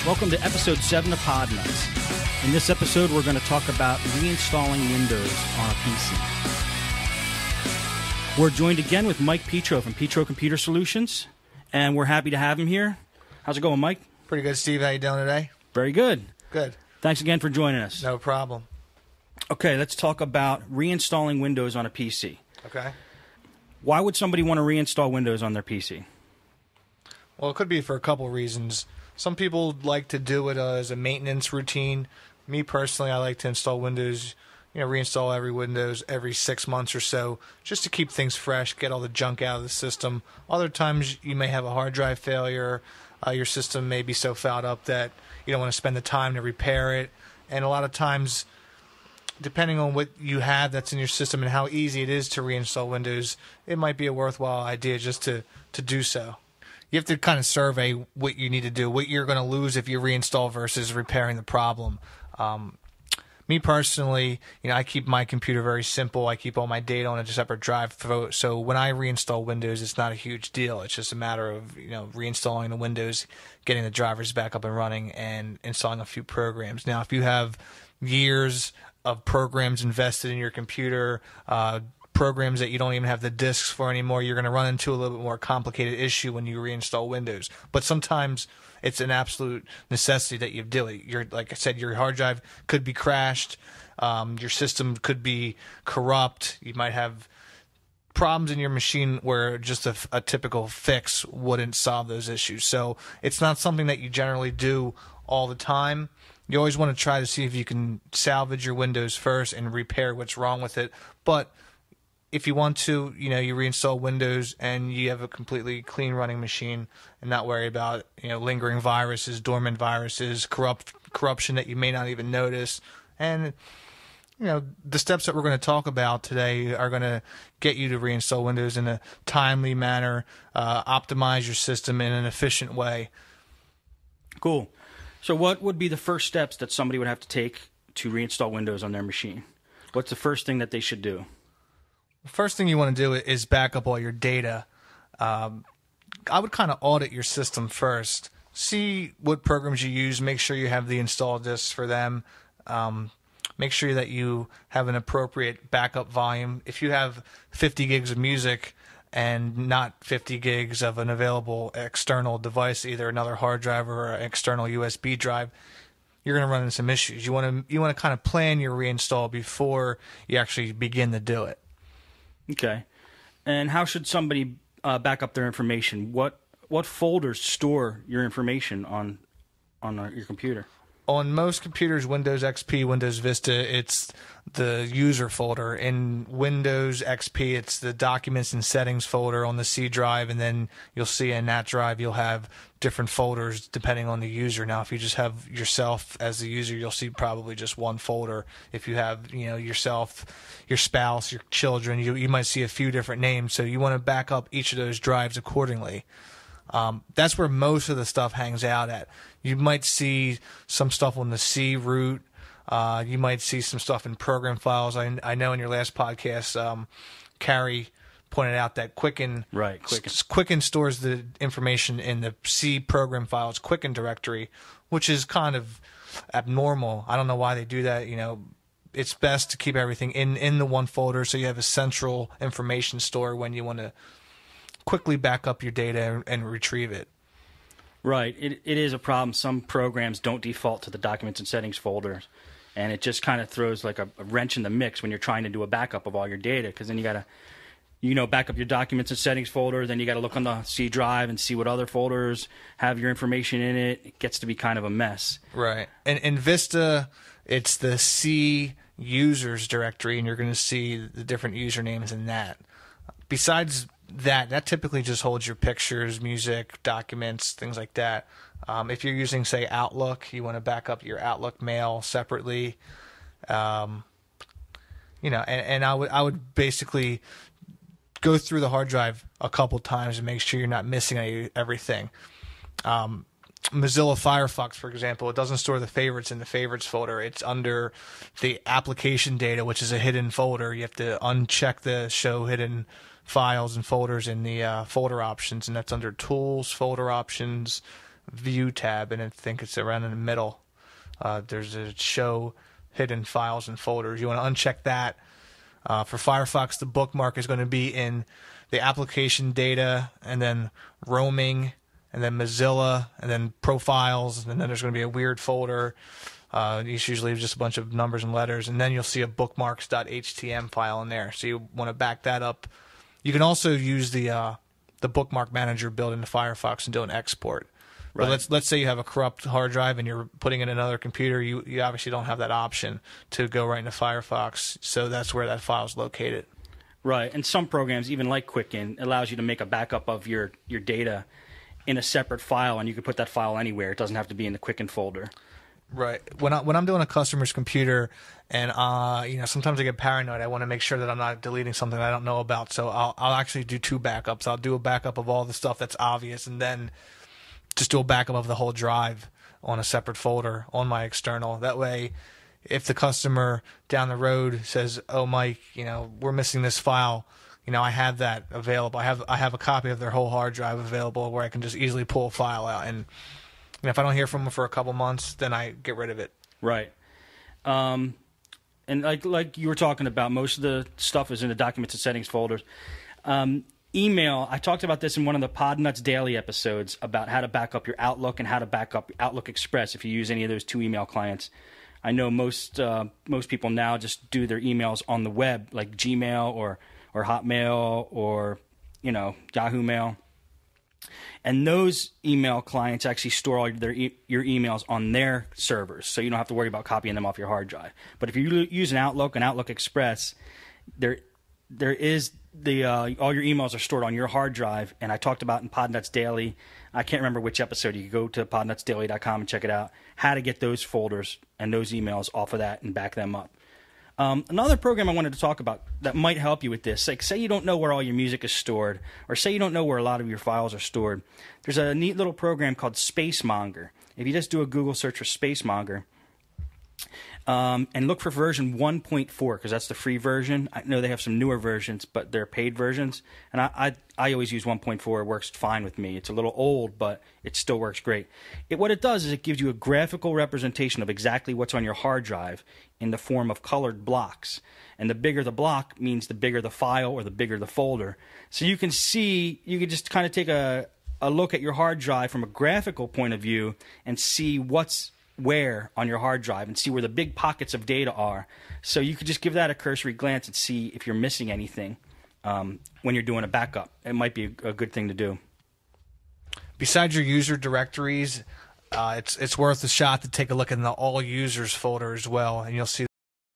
Welcome to episode 7 of Podnutz. In this episode, we're going to talk about reinstalling Windows on a PC. We're joined again with Mike Petro from Petro Computer Solutions, and we're happy to have him here. How's it going, Mike? Pretty good, Steve. How you doing today? Very good. Good. Thanks again for joining us. No problem. Okay, let's talk about reinstalling Windows on a PC. Okay. Why would somebody want to reinstall Windows on their PC? Well, it could be for a couple reasons. Some people like to do it as a maintenance routine. Me personally, I like to install Windows, reinstall every Windows every 6 months or so, just to keep things fresh, get all the junk out of the system. Other times, you may have a hard drive failure. Your system may be so fouled up that you don't want to spend the time to repair it. And a lot of times, depending on what you have that's in your system and how easy it is to reinstall Windows, it might be a worthwhile idea just to do so. You have to kind of survey what you need to do, what you're going to lose if you reinstall versus repairing the problem. Me personally, I keep my computer very simple. I keep all my data on a separate drive. So when I reinstall Windows, it's not a huge deal. It's just a matter of reinstalling the Windows, getting the drivers back up and running, and installing a few programs. Now, if you have years of programs invested in your computer, programs that you don't even have the disks for anymore, you're going to run into a little bit more complicated issue when you reinstall Windows. But sometimes it's an absolute necessity that you do it. Like I said, your hard drive could be crashed. Your system could be corrupt. You might have problems in your machine where just a typical fix wouldn't solve those issues. So it's not something that you generally do all the time. You always want to try to see if you can salvage your Windows first and repair what's wrong with it. But if you want to, you reinstall Windows and you have a completely clean running machine and not worry about, lingering viruses, dormant viruses, corruption that you may not even notice. And, the steps that we're going to talk about today are going to get you to reinstall Windows in a timely manner, optimize your system in an efficient way. Cool. So what would be the first steps that somebody would have to take to reinstall Windows on their machine? What's the first thing that they should do? The first thing you want to do is back up all your data. I would kind of audit your system first. See what programs you use. Make sure you have the install disks for them. Make sure that you have an appropriate backup volume. If you have 50 gigs of music and not 50 gigs of an available external device, either another hard drive or an external USB drive, you're going to run into some issues. You want to kind of plan your reinstall before you actually begin to do it. Okay. And how should somebody back up their information? What folders store your information on your computer? On most computers, Windows XP, Windows Vista, it's the user folder. In Windows XP, it's the documents and settings folder on the C drive, and then you'll see in that drive you'll have different folders depending on the user. Now, if you just have yourself as the user, you'll see probably just one folder. If you have, yourself, your spouse, your children, you might see a few different names. So you want to back up each of those drives accordingly. That's where most of the stuff hangs out at. You might see some stuff on the C root. You might see some stuff in program files. I know in your last podcast, Carrie pointed out that Quicken stores the information in the C program files Quicken directory, which is kind of abnormal. I don't know why they do that. It's best to keep everything in the one folder so you have a central information store when you want to quickly back up your data and retrieve it. Right. It is a problem. Some programs don't default to the documents and settings folders, and it just kind of throws like a wrench in the mix when you're trying to do a backup of all your data, because then you got to back up your documents and settings folder, then you got to look on the C drive and see what other folders have your information in it. It gets to be kind of a mess. Right. And in Vista, it's the C users directory, and you're going to see the different usernames in that. Besides that typically just holds your pictures, music, documents, things like that. If you're using, say, Outlook, you want to back up your Outlook mail separately. And I would basically go through the hard drive a couple times and make sure you're not missing everything. Mozilla Firefox, for example, it doesn't store the favorites in the favorites folder. It's under the application data, which is a hidden folder. You have to uncheck the show hidden files and folders in the folder options, and that's under tools, folder options, View tab, and I think it's around in the middle. There's a Show Hidden Files and Folders. You want to uncheck that. For Firefox, the bookmark is going to be in the application data, and then roaming, and then Mozilla, and then profiles, and then there's going to be a weird folder. It's usually just a bunch of numbers and letters, and then you'll see a bookmarks.htm file in there. So you want to back that up. You can also use the bookmark manager built into Firefox and do an export. Right. But let's say you have a corrupt hard drive and you're putting in another computer. You obviously don't have that option to go right into Firefox, so that's where that file is located. Right, and some programs, even like Quicken, allows you to make a backup of your data in a separate file, and you can put that file anywhere. It doesn't have to be in the Quicken folder. Right. When I'm doing a customer's computer, and sometimes I get paranoid. I want to make sure that I'm not deleting something I don't know about. So I'll actually do 2 backups. I'll do a backup of all the stuff that's obvious, and then just do a backup of the whole drive on a separate folder on my external. That way, if the customer down the road says, "Oh, Mike, we're missing this file," I have that available. I have a copy of their whole hard drive available where I can just easily pull a file out. And if I don't hear from them for a couple months, then I get rid of it. Right. And like you were talking about, most of the stuff is in the Documents and Settings folders. Email, I talked about this in one of the Podnutz daily episodes about how to back up your Outlook and how to back up Outlook Express if you use any of those 2 email clients. I know most people now just do their emails on the web, like Gmail or Hotmail or Yahoo Mail. And those email clients actually store all your emails on their servers, so you don't have to worry about copying them off your hard drive. But if you use an Outlook Express, there is all your emails are stored on your hard drive. And I talked about in Podnutz Daily, I can't remember which episode. You can go to podnutzdaily.com and check it out, how to get those folders and those emails off of that and back them up. Another program I wanted to talk about that might help you with this, like say you don't know where all your music is stored, or say you don't know where a lot of your files are stored. There's a neat little program called Spacemonger. If you just do a Google search for Spacemonger, and look for version 1.4, because that's the free version. I know they have some newer versions, but they're paid versions. And I always use 1.4. It works fine with me. It's a little old, but it still works great. What it does is it gives you a graphical representation of exactly what's on your hard drive in the form of colored blocks. And the bigger the block means the bigger the file or the bigger the folder. So you can just kind of take a look at your hard drive from a graphical point of view and see what's where on your hard drive and see where the big pockets of data are. So you could just give that a cursory glance and see if you're missing anything when you're doing a backup. It might be a good thing to do. Besides your user directories, it's worth a shot to take a look in the all users folder as well, and you'll see